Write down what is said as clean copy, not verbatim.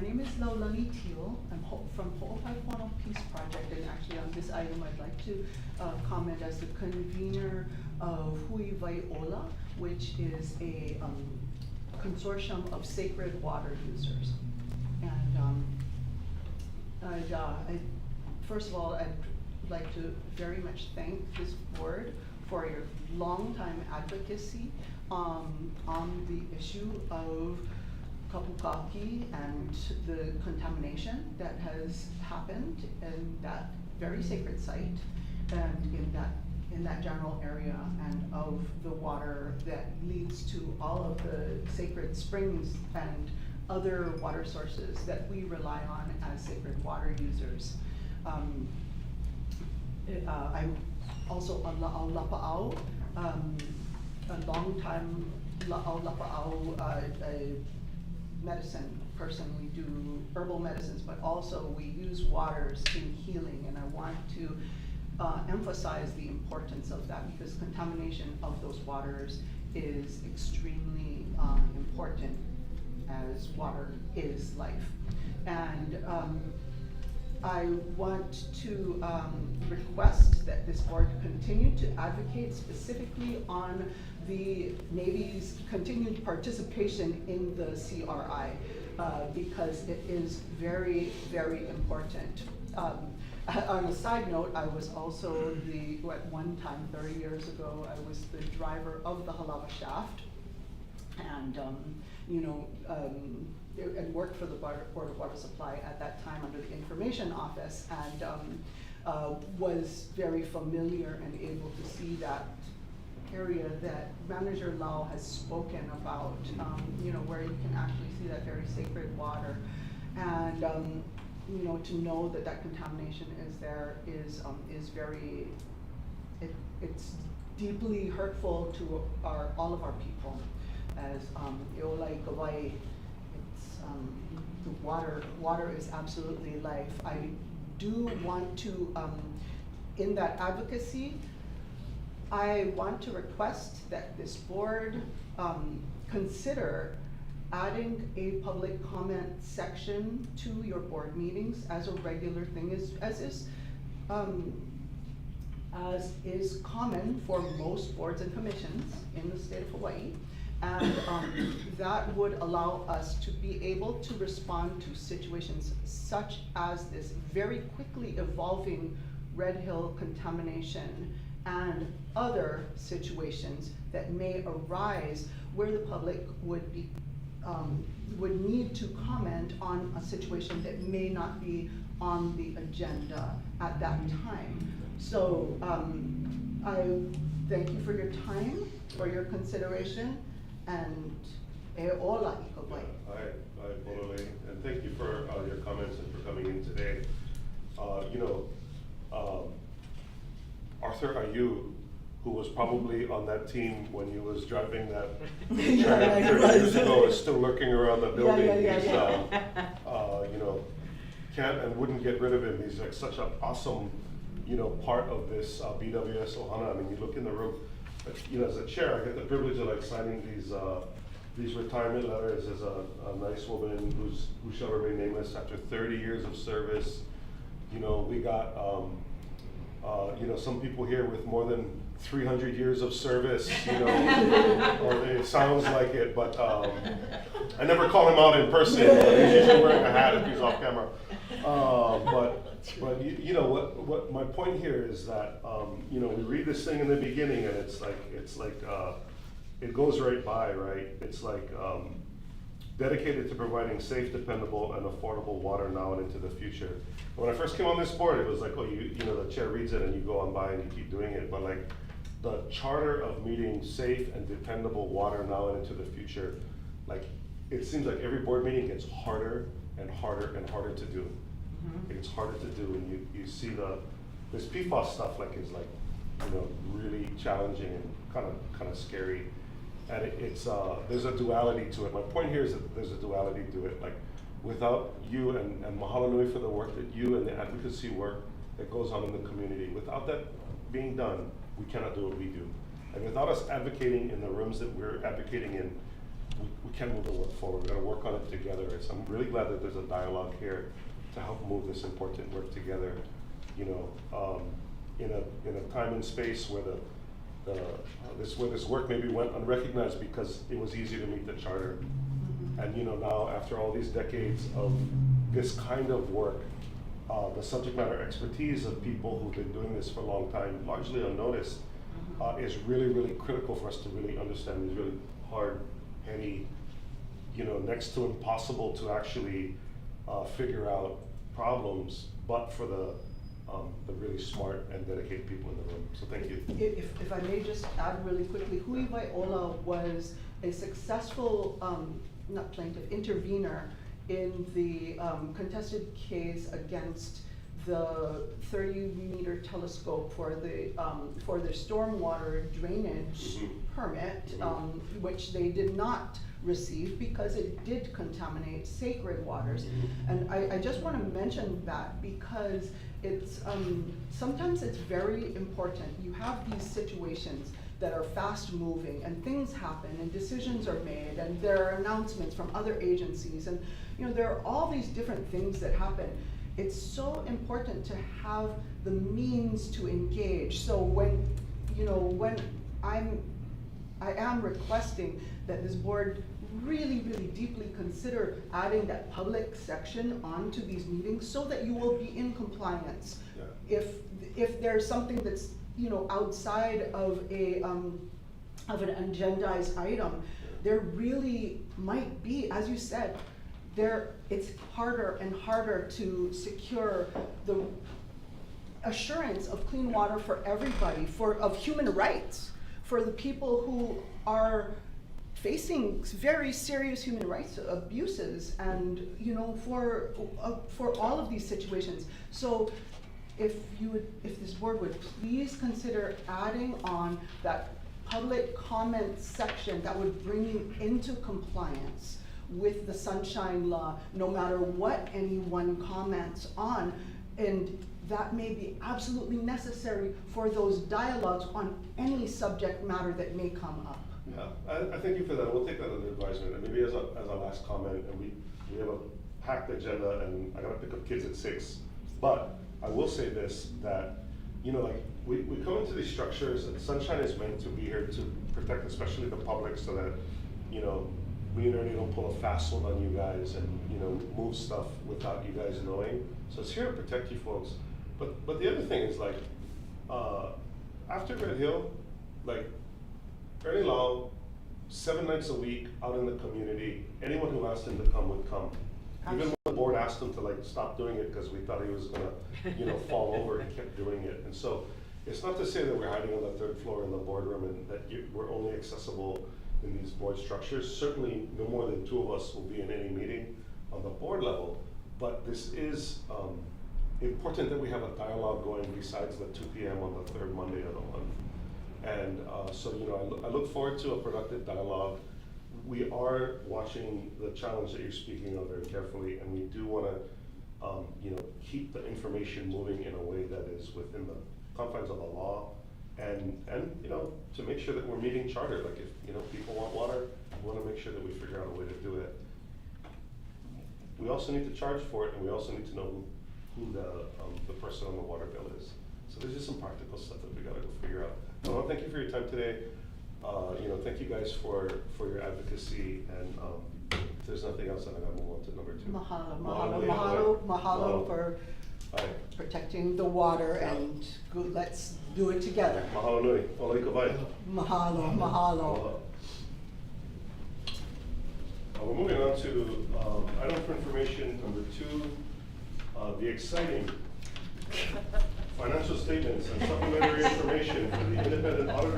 My name is Laulani Teal. I'm from Ho'opaipono Peace Project, and actually on this item I'd like to comment as the convener of Hui Vaiola, which is a consortium of sacred water users. And first of all, I'd like to very much thank this board for your long-time advocacy on the issue of Kapukaki and the contamination that has happened in that very sacred site and in that general area, and of the water that leads to all of the sacred springs and other water sources that we rely on as sacred water users. I'm also a La'au Lapa'au, a long time La'au Lapa'au medicine person. We do herbal medicines, but also we use waters in healing, and I want to emphasize the importance of that, because contamination of those waters is extremely important, as water is life. And I want to request that this board continue to advocate specifically on the Navy's continued participation in the CRI, because it is very, very important. On a side note, I was also at one time, 30 years ago, I was the driver of the Halawa Shaft, and and worked for the Board of Water Supply at that time under the Information Office, and was very familiar and able to see that area that Manager Lau has spoken about, where you can actually see that very sacred water. And to know that that contamination is there is very, it's deeply hurtful to all of our people. As Eolai Kawai, it's the water is absolutely life. I do want to, in that advocacy, I want to request that this board consider adding a public comment section to your board meetings as a regular thing, as is common for most boards and commissions in the state of Hawaii. And that would allow us to be able to respond to situations such as this very quickly evolving Red Hill contamination and other situations that may arise where the public would be would need to comment on a situation that may not be on the agenda at that time. So I thank you for your time, for your consideration, and e ola I ka wai. Hi, Polole, and thank you for your comments and for coming in today. Arthur Ayu, who was probably on that team when you was driving that Yeah, 30 years ago, is still lurking around the building. Yeah. He's, can't and wouldn't get rid of him. He's like such an awesome, part of this BWS Ohana. I mean, you look in the room, as a chair, I get the privilege of like signing these retirement letters as a nice woman who shall remain nameless after 30 years of service. We got, some people here with more than 300 years of service, or it sounds like it, but I never call him out in person. He's usually wearing a hat if he's off camera. But what my point here is that we read this thing in the beginning and it's like it goes right by, right? It's like dedicated to providing safe, dependable, and affordable water now and into the future. When I first came on this board, it was like, the chair reads it and you go on by and you keep doing it. But like the charter of meeting safe and dependable water now and into the future, like it seems like every board meeting gets harder and harder and harder to do. Mm-hmm. It's harder to do, and you see this PFAS stuff is really challenging and kind of scary. And it's there's a duality to it. My point here is that there's a duality to it. Like without you, and mahalo nui for the work that you and the advocacy work that goes on in the community. Without that being done, we cannot do what we do. And without us advocating in the rooms that we're advocating in, we can move the work forward. We're gonna work on it together. I'm really glad that there's a dialogue here to help move this important work together. You know, in a time and space where where this work maybe went unrecognized because it was easier to meet the charter. And you know, now after all these decades of this kind of work, the subject matter expertise of people who've been doing this for a long time, largely unnoticed, is really, really critical for us to really understand these really hard, heady, you know, next to impossible to actually figure out problems, but for the really smart and dedicated people in the room. So thank you. If I may just add really quickly, Hui Viola was a successful, not plaintiff, intervener in the contested case against the 30-meter telescope for the stormwater drainage permit, which they did not receive because it did contaminate sacred waters. And I just want to mention that because it's sometimes it's very important. You have these situations that are fast moving and things happen and decisions are made and there are announcements from other agencies and you know there are all these different things that happen. It's so important to have the means to engage. So when I am requesting that this board really, really deeply consider adding that public section onto these meetings so that you will be in compliance. Yeah. If there's something that's outside of an agendized item, there really might be, as you said, it's harder and harder to secure the assurance of clean water for everybody, of human rights, for the people who are facing very serious human rights abuses, and for all of these situations. So if this board would please consider adding on that public comment section that would bring you into compliance with the Sunshine Law, no matter what anyone comments on, and that may be absolutely necessary for those dialogues on any subject matter that may come up. Yeah, I thank you for that. We'll take that as an advisement, and maybe as a last comment, and we have a packed agenda, and I gotta pick up kids at 6, but I will say this, that we come into these structures, and Sunshine is meant to be here to protect especially the public, so that we and Ernie don't pull a fast one on you guys and move stuff without you guys knowing. So it's here to protect you folks. But the other thing is, like, after Red Hill, like, Ernie Lau, 7 nights a week out in the community, anyone who asked him to come would come. Absolutely. Even when the board asked him to stop doing it because we thought he was gonna fall over, he kept doing it. And so it's not to say that we're hiding on the 3rd floor in the boardroom and that we're only accessible in these board structures. Certainly no more than 2 of us will be in any meeting on the board level, but this is important that we have a dialogue going besides the 2 p.m. on the 3rd Monday of the month. And so I look forward to a productive dialogue. We are watching the challenge that you're speaking of very carefully, and we do want to keep the information moving in a way that is within the confines of the law, and to make sure that we're meeting charter. Like, if people want water, we want to make sure that we figure out a way to do it. We also need to charge for it, and we also need to know who the person on the water bill is. So there's just some practical stuff that we got to go figure out. I want to thank you for your time today. Thank you guys for your advocacy, and if there's nothing else, then I'm gonna move on to number 2. Mahalo for protecting the water, and good, let's do it together. Mahalo nui. Olai ka vai. Mahalo. We're moving on to item for information number 2, the exciting financial statements and supplementary information for the independent auditor